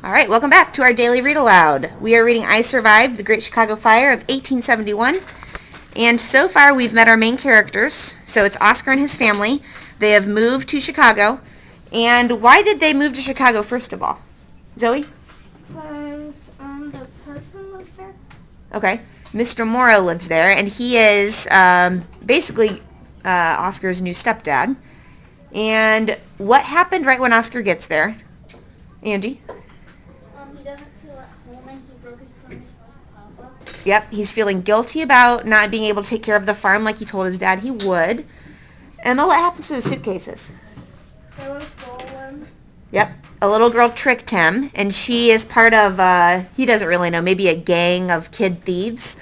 All right, welcome back to our daily read aloud. We are reading I Survived the Great Chicago Fire of 1871. And so far we've met our main characters. So it's Oscar and his family. They have moved to Chicago. And why did they move to Chicago first of all? Zoe? Because the person lives there. Okay. Mr. Morrow lives there, and he is basically Oscar's new stepdad. And what happened right when Oscar gets there? Angie? He doesn't feel at home and he broke his promise for his papa. Yep, he's feeling guilty about not being able to take care of the farm like he told his dad he would. Emma, what happens to the suitcases? They were stolen. Yep, a little girl tricked him, and she is part of, he doesn't really know, maybe a gang of kid thieves.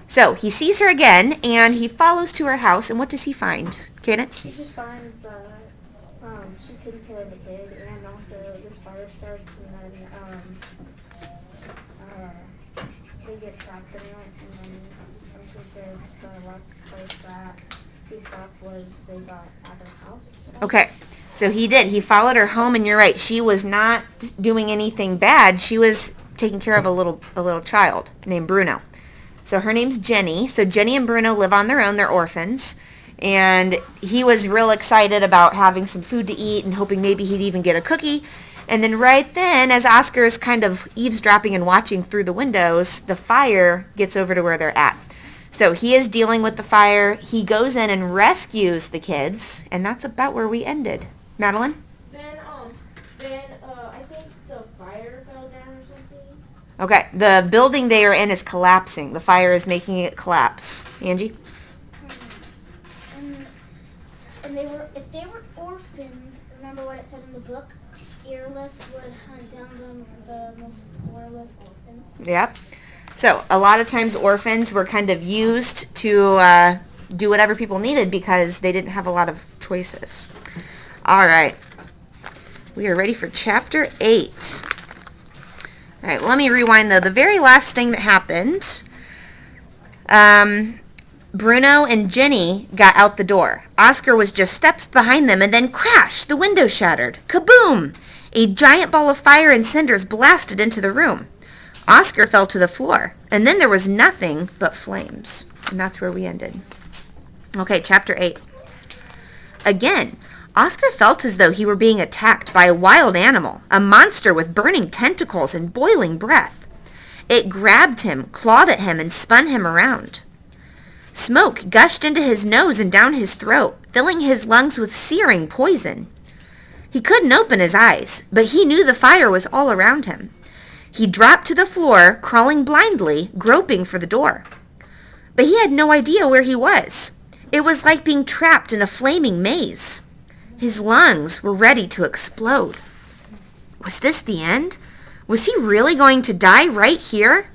So he sees her again, and he follows to her house, and what does he find? Cadence? He just finds that she's taking care of the kid, and also this fire starts, and then they get trapped in it, and then I'm pretty sure the last place that he stopped was they got out of the house. Okay, so he did. He followed her home, and you're right. She was not doing anything bad. She was taking care of a little child named Bruno. So her name's Jenny. So Jenny and Bruno live on their own. They're orphans. And he was real excited about having some food to eat and hoping maybe he'd even get a cookie. And then right then, as Oscar's kind of eavesdropping and watching through the windows, the fire gets over to where they're at. So he is dealing with the fire. He goes in and rescues the kids. And that's about where we ended. Madeline? Then I think the fire fell down or something. Okay, the building they are in is collapsing. The fire is making it collapse. Angie? And if they were orphans, remember what it said in the book? Earless would hunt down the most poorless orphans. Yep. So a lot of times orphans were kind of used to do whatever people needed because they didn't have a lot of choices. All right. We are ready for Chapter 8. All right, well, let me rewind, though. The very last thing that happened, Bruno and Jenny got out the door. Oscar was just steps behind them, and then crash! The window shattered. Kaboom! A giant ball of fire and cinders blasted into the room. Oscar fell to the floor, and then there was nothing but flames. And that's where we ended. Okay, Chapter 8. Again, Oscar felt as though he were being attacked by a wild animal, a monster with burning tentacles and boiling breath. It grabbed him, clawed at him, and spun him around. Smoke gushed into his nose and down his throat, filling his lungs with searing poison. He couldn't open his eyes, but he knew the fire was all around him. He dropped to the floor, crawling blindly, groping for the door. But he had no idea where he was. It was like being trapped in a flaming maze. His lungs were ready to explode. Was this the end? Was he really going to die right here?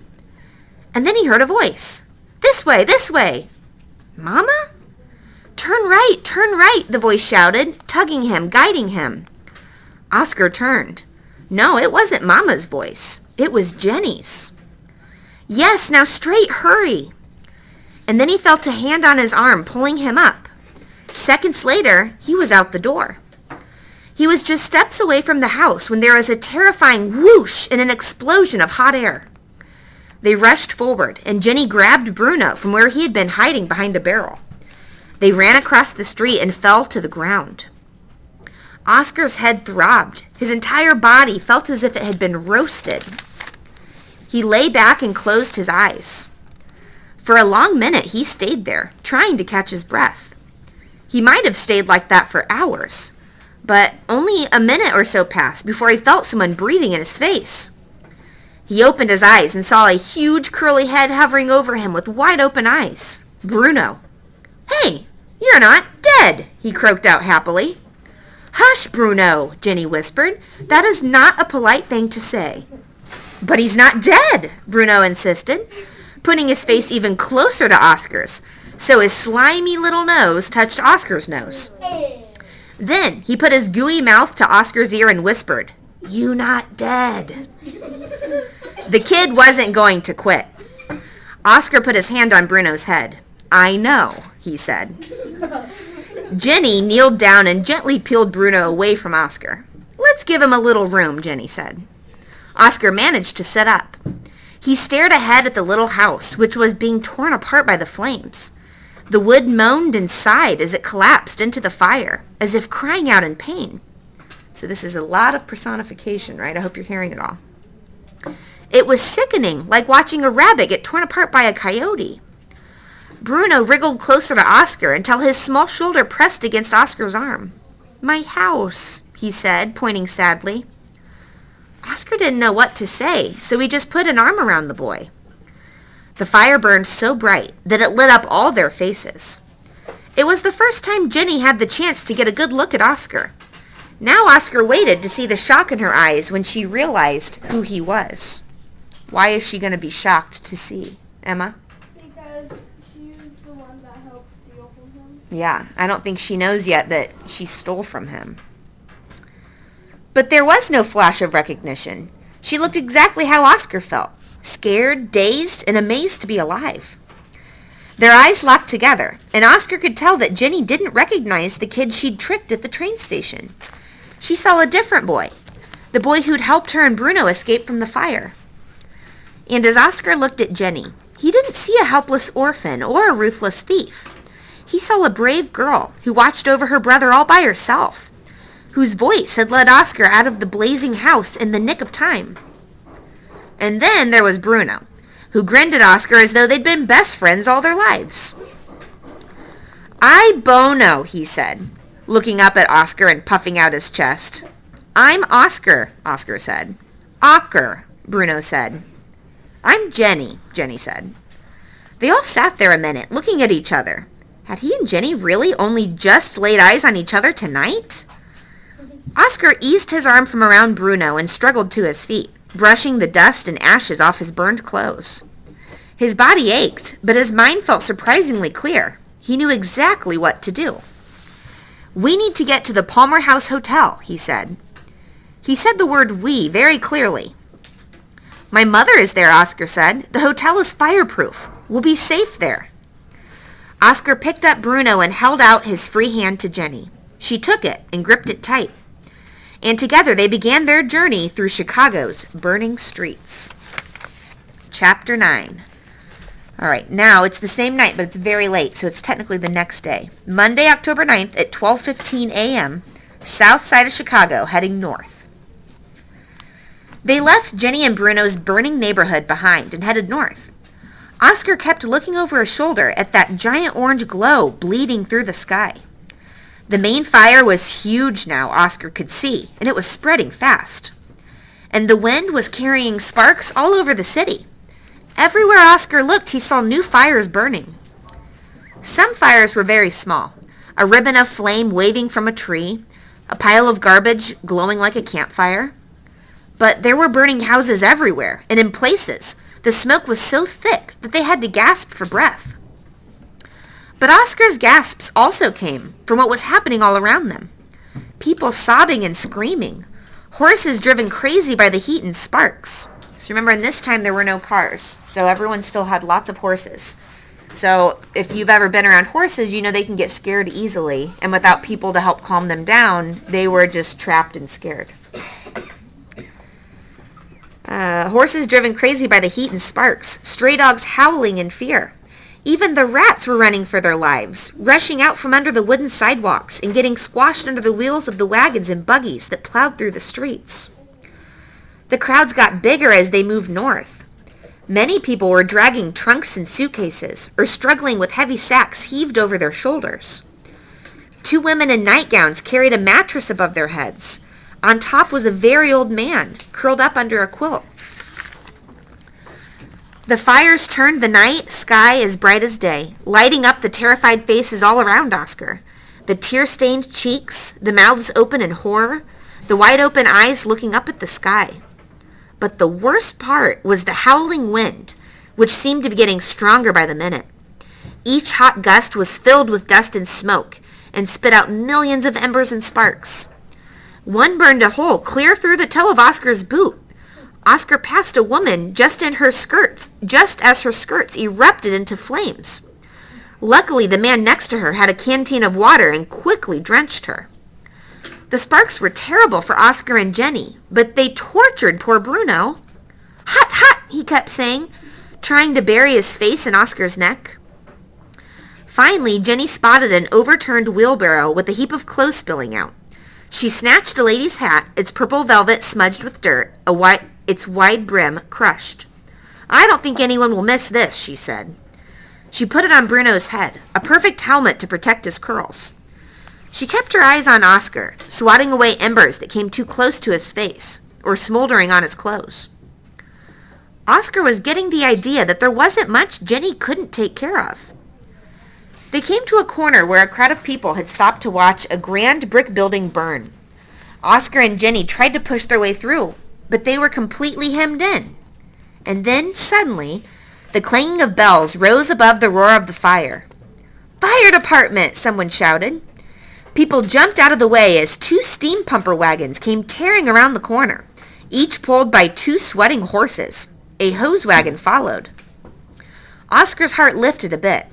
And then he heard a voice. This way, this way. Mama? Turn right, the voice shouted, tugging him, guiding him. Oscar turned. No, it wasn't Mama's voice. It was Jenny's. Yes, now straight, hurry. And then he felt a hand on his arm, pulling him up. Seconds later, he was out the door. He was just steps away from the house when there was a terrifying whoosh and an explosion of hot air. They rushed forward, and Jenny grabbed Bruno from where he had been hiding behind a barrel. They ran across the street and fell to the ground. Oscar's head throbbed. His entire body felt as if it had been roasted. He lay back and closed his eyes. For a long minute, he stayed there, trying to catch his breath. He might have stayed like that for hours, but only a minute or so passed before he felt someone breathing in his face. He opened his eyes and saw a huge curly head hovering over him with wide open eyes. Bruno. Hey, you're not dead, he croaked out happily. Hush, Bruno, Jenny whispered. That is not a polite thing to say. But he's not dead, Bruno insisted, putting his face even closer to Oscar's, so his slimy little nose touched Oscar's nose. Then he put his gooey mouth to Oscar's ear and whispered, You not dead. The kid wasn't going to quit. Oscar put his hand on Bruno's head. I know, he said. Jenny kneeled down and gently peeled Bruno away from Oscar. Let's give him a little room, Jenny said. Oscar managed to sit up. He stared ahead at the little house, which was being torn apart by the flames. The wood moaned and sighed as it collapsed into the fire, as if crying out in pain. So this is a lot of personification, right? I hope you're hearing it all. It was sickening, like watching a rabbit get torn apart by a coyote. Bruno wriggled closer to Oscar until his small shoulder pressed against Oscar's arm. "My house," he said, pointing sadly. Oscar didn't know what to say, so he just put an arm around the boy. The fire burned so bright that it lit up all their faces. It was the first time Jenny had the chance to get a good look at Oscar. Now Oscar waited to see the shock in her eyes when she realized who he was. Why is she going to be shocked to see, Emma? Because she's the one that helped steal from him. Yeah, I don't think she knows yet that she stole from him. But there was no flash of recognition. She looked exactly how Oscar felt, scared, dazed, and amazed to be alive. Their eyes locked together, and Oscar could tell that Jenny didn't recognize the kid she'd tricked at the train station. She saw a different boy, the boy who'd helped her and Bruno escape from the fire. And as Oscar looked at Jenny, he didn't see a helpless orphan or a ruthless thief. He saw a brave girl who watched over her brother all by herself, whose voice had led Oscar out of the blazing house in the nick of time. And then there was Bruno, who grinned at Oscar as though they'd been best friends all their lives. "I bono," he said, looking up at Oscar and puffing out his chest. "I'm Oscar," Oscar said. "Ocker," Bruno said. "I'm Jenny," Jenny said. They all sat there a minute, looking at each other. Had he and Jenny really only just laid eyes on each other tonight? Oscar eased his arm from around Bruno and struggled to his feet, brushing the dust and ashes off his burned clothes. His body ached, but his mind felt surprisingly clear. He knew exactly what to do. "We need to get to the Palmer House Hotel," he said. He said the word "we" very clearly. "My mother is there," Oscar said. "The hotel is fireproof. We'll be safe there." Oscar picked up Bruno and held out his free hand to Jenny. She took it and gripped it tight. And together they began their journey through Chicago's burning streets. Chapter 9. All right, now it's the same night, but it's very late, so it's technically the next day. Monday, October 9th at 12:15 a.m., south side of Chicago, heading north. They left Jenny and Bruno's burning neighborhood behind and headed north. Oscar kept looking over his shoulder at that giant orange glow bleeding through the sky. The main fire was huge now, Oscar could see, and it was spreading fast. And the wind was carrying sparks all over the city. Everywhere Oscar looked, he saw new fires burning. Some fires were very small, a ribbon of flame waving from a tree, a pile of garbage glowing like a campfire. But there were burning houses everywhere, and in places, the smoke was so thick that they had to gasp for breath. But Oscar's gasps also came from what was happening all around them. People sobbing and screaming. Horses driven crazy by the heat and sparks. So remember, in this time there were no cars, so everyone still had lots of horses. So if you've ever been around horses, you know they can get scared easily, and without people to help calm them down, they were just trapped and scared. Horses driven crazy by the heat and sparks. Stray dogs howling in fear. Even the rats were running for their lives, rushing out from under the wooden sidewalks and getting squashed under the wheels of the wagons and buggies that plowed through the streets. The crowds got bigger as they moved north. Many people were dragging trunks and suitcases or struggling with heavy sacks heaved over their shoulders. 2 women in nightgowns carried a mattress above their heads. On top was a very old man, curled up under a quilt. The fires turned the night sky as bright as day, lighting up the terrified faces all around Oscar. The tear-stained cheeks, the mouths open in horror, the wide-open eyes looking up at the sky. But the worst part was the howling wind, which seemed to be getting stronger by the minute. Each hot gust was filled with dust and smoke, and spit out millions of embers and sparks. One burned a hole clear through the toe of Oscar's boot. Oscar passed a woman just as her skirts erupted into flames. Luckily, the man next to her had a canteen of water and quickly drenched her. The sparks were terrible for Oscar and Jenny, but they tortured poor Bruno. "Hot, hot," he kept saying, trying to bury his face in Oscar's neck. Finally, Jenny spotted an overturned wheelbarrow with a heap of clothes spilling out. She snatched a lady's hat, its purple velvet smudged with dirt, its wide brim crushed. "I don't think anyone will miss this," she said. She put it on Bruno's head, a perfect helmet to protect his curls. She kept her eyes on Oscar, swatting away embers that came too close to his face, or smoldering on his clothes. Oscar was getting the idea that there wasn't much Jenny couldn't take care of. They came to a corner where a crowd of people had stopped to watch a grand brick building burn. Oscar and Jenny tried to push their way through, but they were completely hemmed in. And then, suddenly, the clanging of bells rose above the roar of the fire. "Fire department!" someone shouted. People jumped out of the way as two steam pumper wagons came tearing around the corner, each pulled by two sweating horses. A hose wagon followed. Oscar's heart lifted a bit.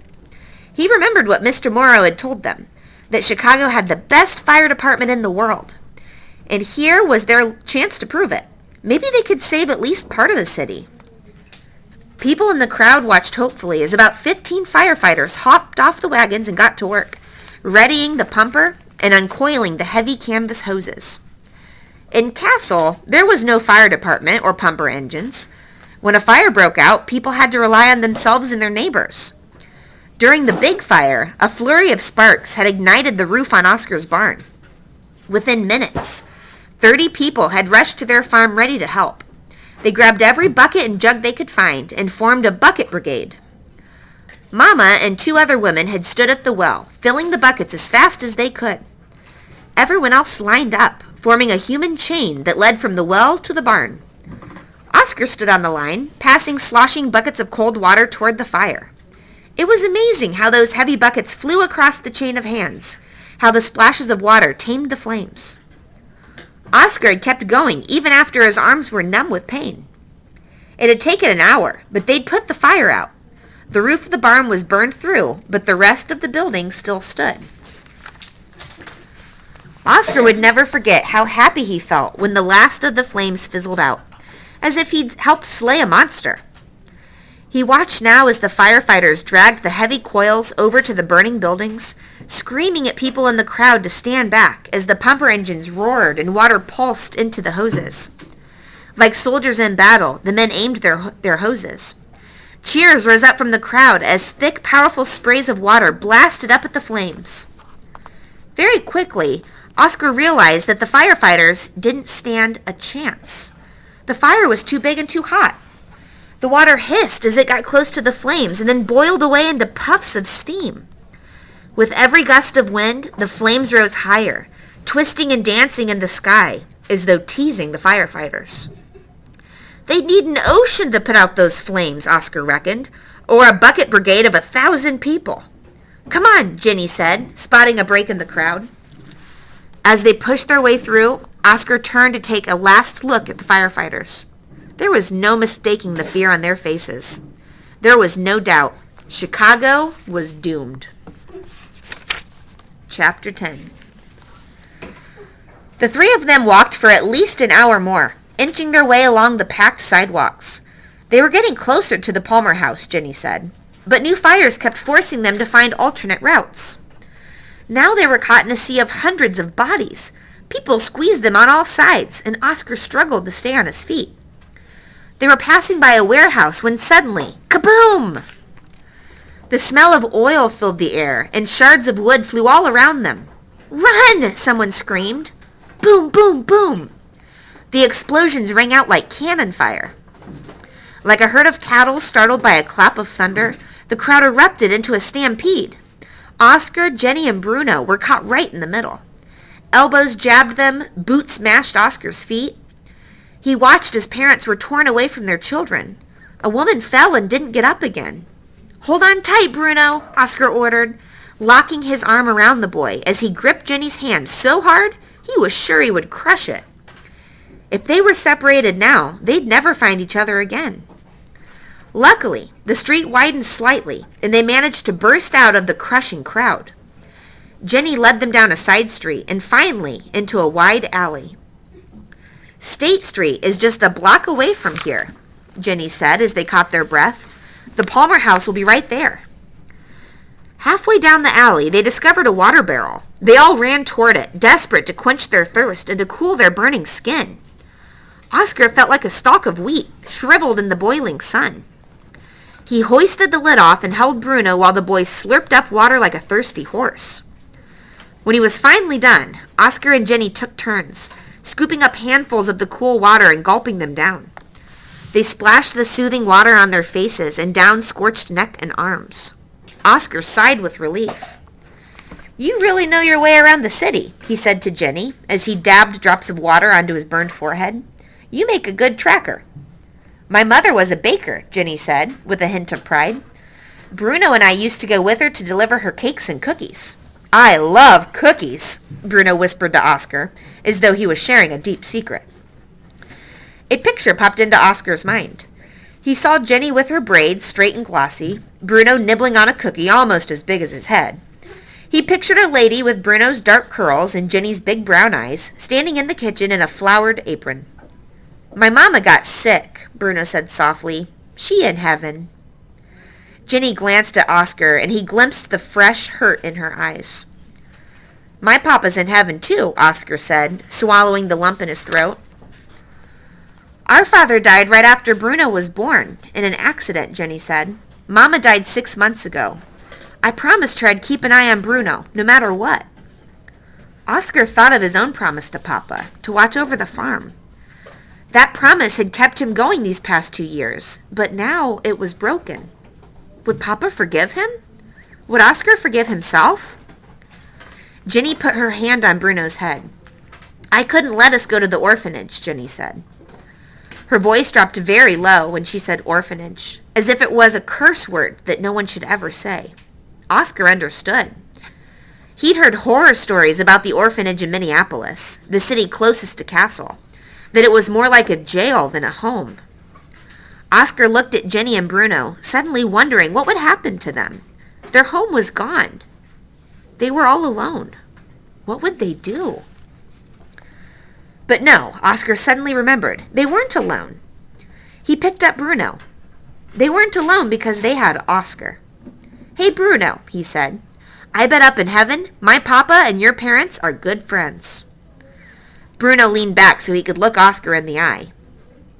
He remembered what Mr. Morrow had told them, that Chicago had the best fire department in the world. And here was their chance to prove it. Maybe they could save at least part of the city. People in the crowd watched hopefully as about 15 firefighters hopped off the wagons and got to work, readying the pumper and uncoiling the heavy canvas hoses. In Castle, there was no fire department or pumper engines. When a fire broke out, people had to rely on themselves and their neighbors. During the big fire, a flurry of sparks had ignited the roof on Oscar's barn. Within minutes, 30 people had rushed to their farm ready to help. They grabbed every bucket and jug they could find and formed a bucket brigade. Mama and 2 other women had stood at the well, filling the buckets as fast as they could. Everyone else lined up, forming a human chain that led from the well to the barn. Oscar stood on the line, passing sloshing buckets of cold water toward the fire. It was amazing how those heavy buckets flew across the chain of hands, how the splashes of water tamed the flames. Oscar had kept going even after his arms were numb with pain. It had taken an hour, but they'd put the fire out. The roof of the barn was burned through, but the rest of the building still stood. Oscar would never forget how happy he felt when the last of the flames fizzled out, as if he'd helped slay a monster. He watched now as the firefighters dragged the heavy coils over to the burning buildings, screaming at people in the crowd to stand back as the pumper engines roared and water pulsed into the hoses. Like soldiers in battle, the men aimed their hoses. Cheers rose up from the crowd as thick, powerful sprays of water blasted up at the flames. Very quickly, Oscar realized that the firefighters didn't stand a chance. The fire was too big and too hot. The water hissed as it got close to the flames and then boiled away into puffs of steam. With every gust of wind, the flames rose higher, twisting and dancing in the sky, as though teasing the firefighters. They'd need an ocean to put out those flames, Oscar reckoned, or a bucket brigade of 1,000 people. "Come on," Jenny said, spotting a break in the crowd. As they pushed their way through, Oscar turned to take a last look at the firefighters. There was no mistaking the fear on their faces. There was no doubt. Chicago was doomed. Chapter 10. The 3 of them walked for at least an hour more, inching their way along the packed sidewalks. They were getting closer to the Palmer house, Jenny said, but new fires kept forcing them to find alternate routes. Now they were caught in a sea of hundreds of bodies. People squeezed them on all sides, and Oscar struggled to stay on his feet. They were passing by a warehouse when suddenly, kaboom! The smell of oil filled the air, and shards of wood flew all around them. "Run!" someone screamed. Boom, boom, boom! The explosions rang out like cannon fire. Like a herd of cattle startled by a clap of thunder, the crowd erupted into a stampede. Oscar, Jenny, and Bruno were caught right in the middle. Elbows jabbed them, boots mashed Oscar's feet. He watched as parents were torn away from their children. A woman fell and didn't get up again. "Hold on tight, Bruno," Oscar ordered, locking his arm around the boy as he gripped Jenny's hand so hard he was sure he would crush it. If they were separated now, they'd never find each other again. Luckily, the street widened slightly, and they managed to burst out of the crushing crowd. Jenny led them down a side street and finally into a wide alley. State Street is just a block away from here, Jenny said as they caught their breath. The Palmer house will be right there. Halfway down the alley, they discovered a water barrel. They all ran toward it, desperate to quench their thirst and to cool their burning skin. Oscar felt like a stalk of wheat, shriveled in the boiling sun. He hoisted the lid off and held Bruno while the boys slurped up water like a thirsty horse. When he was finally done, Oscar and Jenny took turns, scooping up handfuls of the cool water and gulping them down. They splashed the soothing water on their faces and down scorched neck and arms. Oscar sighed with relief. "You really know your way around the city," he said to Jenny as he dabbed drops of water onto his burned forehead. "You make a good tracker." "My mother was a baker," Jenny said, with a hint of pride. "Bruno and I used to go with her to deliver her cakes and cookies." "I love cookies," Bruno whispered to Oscar, as though he was sharing a deep secret. A picture popped into Oscar's mind. He saw Jenny with her braids straight and glossy, Bruno nibbling on a cookie almost as big as his head. He pictured a lady with Bruno's dark curls and Jenny's big brown eyes, standing in the kitchen in a flowered apron. "My mama got sick," Bruno said softly. "She in heaven." Jenny glanced at Oscar, and he glimpsed the fresh hurt in her eyes. "My papa's in heaven, too," Oscar said, swallowing the lump in his throat. "Our father died right after Bruno was born, in an accident," Jenny said. "Mama died 6 months ago. I promised her I'd keep an eye on Bruno, no matter what." Oscar thought of his own promise to Papa, to watch over the farm. That promise had kept him going these past 2 years, but now it was broken. Would Papa forgive him? Would Oscar forgive himself? Jenny put her hand on Bruno's head. "I couldn't let us go to the orphanage," Jenny said. Her voice dropped very low when she said orphanage, as if it was a curse word that no one should ever say. Oscar understood. He'd heard horror stories about the orphanage in Minneapolis, the city closest to Castle, that it was more like a jail than a home. Oscar looked at Jenny and Bruno, suddenly wondering what would happen to them. Their home was gone. They were all alone. What would they do? But no, Oscar suddenly remembered. They weren't alone. He picked up Bruno. They weren't alone because they had Oscar. "Hey, Bruno," he said. "I bet up in heaven, my papa and your parents are good friends." Bruno leaned back so he could look Oscar in the eye.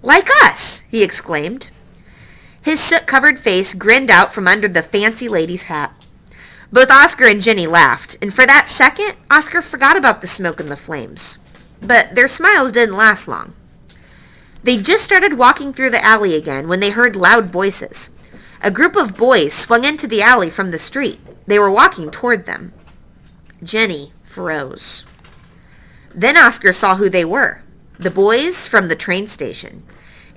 "Like us!" he exclaimed. His soot-covered face grinned out from under the fancy lady's hat. Both Oscar and Jenny laughed, and for that second, Oscar forgot about the smoke and the flames. But their smiles didn't last long. They just started walking through the alley again when they heard loud voices. A group of boys swung into the alley from the street. They were walking toward them. Jenny froze. Then Oscar saw who they were. The boys from the train station.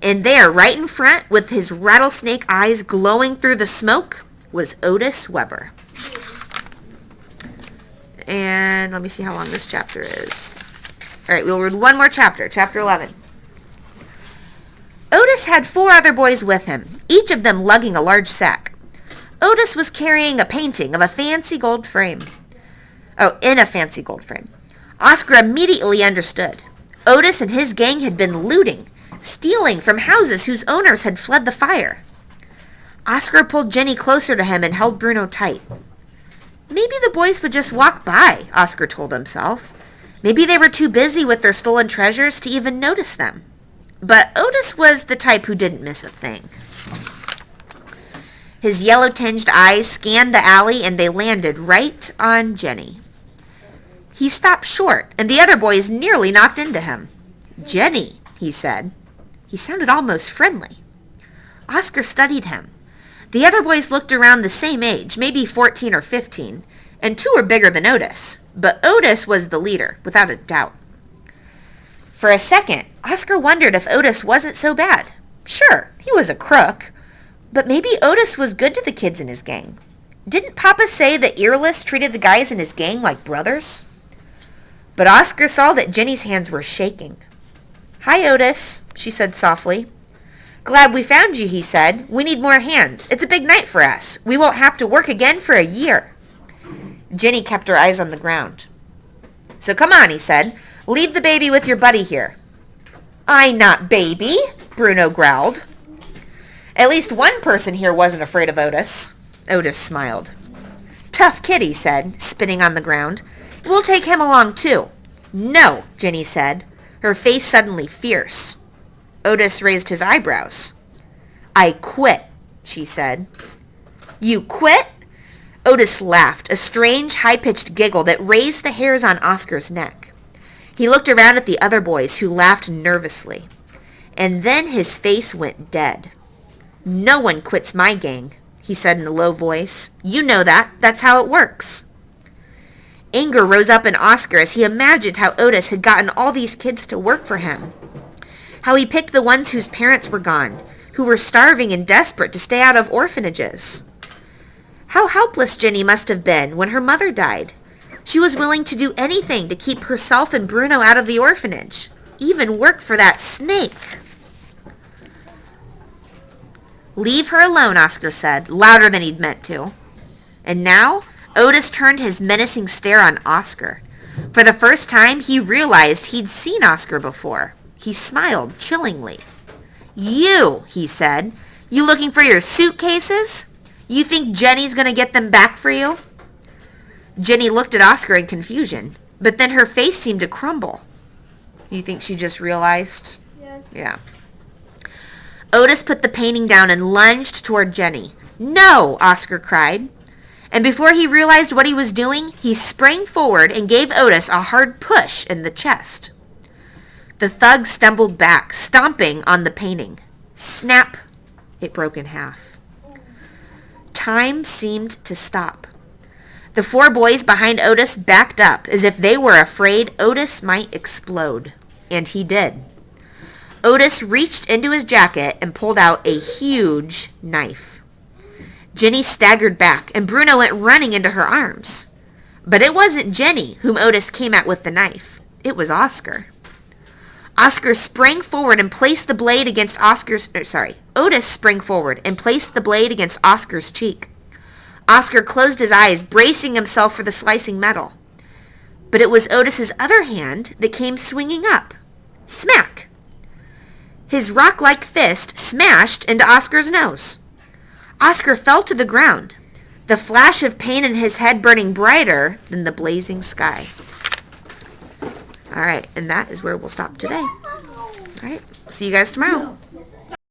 And there, right in front, with his rattlesnake eyes glowing through the smoke, was Otis Weber. And let me see how long this chapter is. All right, we'll read one more chapter, chapter 11. Otis had 4 other boys with him, each of them lugging a large sack. Otis was carrying a painting of a fancy gold frame. In a fancy gold frame. Oscar immediately understood. Otis and his gang had been looting, stealing from houses whose owners had fled the fire. Oscar pulled Jenny closer to him and held Bruno tight. Maybe the boys would just walk by, Oscar told himself. Maybe they were too busy with their stolen treasures to even notice them. But Otis was the type who didn't miss a thing. His yellow-tinged eyes scanned the alley and they landed right on Jenny. He stopped short, and the other boys nearly knocked into him. "Jenny," he said. He sounded almost friendly. Oscar studied him. The other boys looked around the same age, maybe 14 or 15, and 2 were bigger than Otis. But Otis was the leader, without a doubt. For a second, Oscar wondered if Otis wasn't so bad. Sure, he was a crook, but maybe Otis was good to the kids in his gang. Didn't Papa say that Earless treated the guys in his gang like brothers? But Oscar saw that Jenny's hands were shaking. "Hi, Otis," she said softly. "Glad we found you," he said. "We need more hands. It's a big night for us. We won't have to work again for a year." Jenny kept her eyes on the ground. "So come on," he said. "Leave the baby with your buddy here." "I not baby," Bruno growled. At least one person here wasn't afraid of Otis. Otis smiled. "Tough kid," he said, spitting on the ground. "We'll take him along too." "No," Jenny said, her face suddenly fierce. Otis raised his eyebrows. "I quit," she said. "You quit?" Otis laughed, a strange, high-pitched giggle that raised the hairs on Oscar's neck. He looked around at the other boys, who laughed nervously. And then his face went dead. "No one quits my gang," he said in a low voice. "You know that. That's how it works." Anger rose up in Oscar as he imagined how Otis had gotten all these kids to work for him. How he picked the ones whose parents were gone, who were starving and desperate to stay out of orphanages. How helpless Jenny must have been when her mother died. She was willing to do anything to keep herself and Bruno out of the orphanage, even work for that snake. "Leave her alone," Oscar said, louder than he'd meant to. And now, Otis turned his menacing stare on Oscar. For the first time, he realized he'd seen Oscar before. He smiled chillingly. "You," he said, "you looking for your suitcases? You think Jenny's going to get them back for you?" Jenny looked at Oscar in confusion, but then her face seemed to crumble. You think she just realized? Yes. Yeah. Otis put the painting down and lunged toward Jenny. "No!" Oscar cried. And before he realized what he was doing, he sprang forward and gave Otis a hard push in the chest. The thug stumbled back, stomping on the painting. Snap! It broke in half. Time seemed to stop. The four boys behind Otis backed up as if they were afraid Otis might explode. And he did. Otis reached into his jacket and pulled out a huge knife. Jenny staggered back, and Bruno went running into her arms. But it wasn't Jenny whom Otis came at with the knife. It was Oscar. Oscar sprang forward and placed the blade against Otis sprang forward and placed the blade against Oscar's cheek. Oscar closed his eyes, bracing himself for the slicing metal. But it was Otis's other hand that came swinging up. Smack! His rock-like fist smashed into Oscar's nose. Oscar fell to the ground, the flash of pain in his head burning brighter than the blazing sky. All right, and that is where we'll stop today. All right, see you guys tomorrow. Yes.